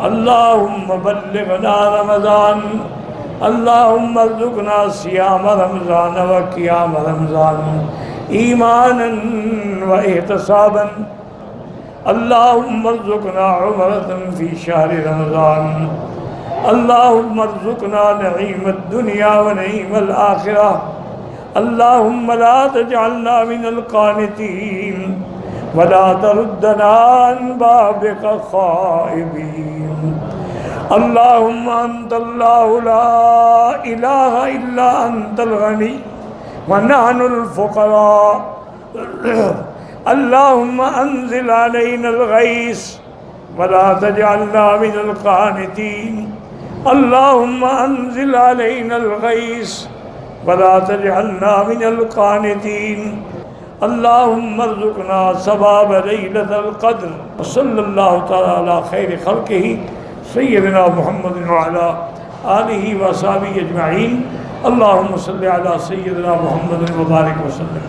अल्लाहुम्मा बल्लिगना रमज़ान, अल्लाहुम्मा अर्ज़ुक़ना सियाम रमज़ान व क़ियाम रमज़ान ईमानन व एहतिसाबन, अल्लाहुम्मा अर्ज़ुक़ना उम्रतन फ़ी शहर रमज़ान, अल्लाहुम्मा अर्ज़ुक़ना नईमद दुनिया व नईमल आखिरह, अल्लाहुम्मा ला तजअलना मिनल क़ानितीन व ला तरुद्दना अन बाबिका ख़ाइबीन। अल्लाहुम्मा अंतल्लाहु ला इलाहा इल्ला अंतल गनी व नहनुल फ़ुक़रा, अल्लाहुम्मा अंज़िल अलैनल गैस व ला तजअलना मिनल क़ानितीन, अल्लाहुम्मा अंज़िल अलैनल गैस व ला तजअलना मिनल क़ानितीन, अल्लाहुम्मा अर्ज़ुक़ना सवाब लैलतल क़द्र। सल्लल्लाहु तआला अला खैरि ख़ल्क़िही सय्यिदिना मुहम्मदिन व अला आलिहि व अस्हाबिहि अजमईन। अल्लाहुम्मा सल्लि अला सय्यिदिना मुहम्मदिन व बारिक व सल्लिम।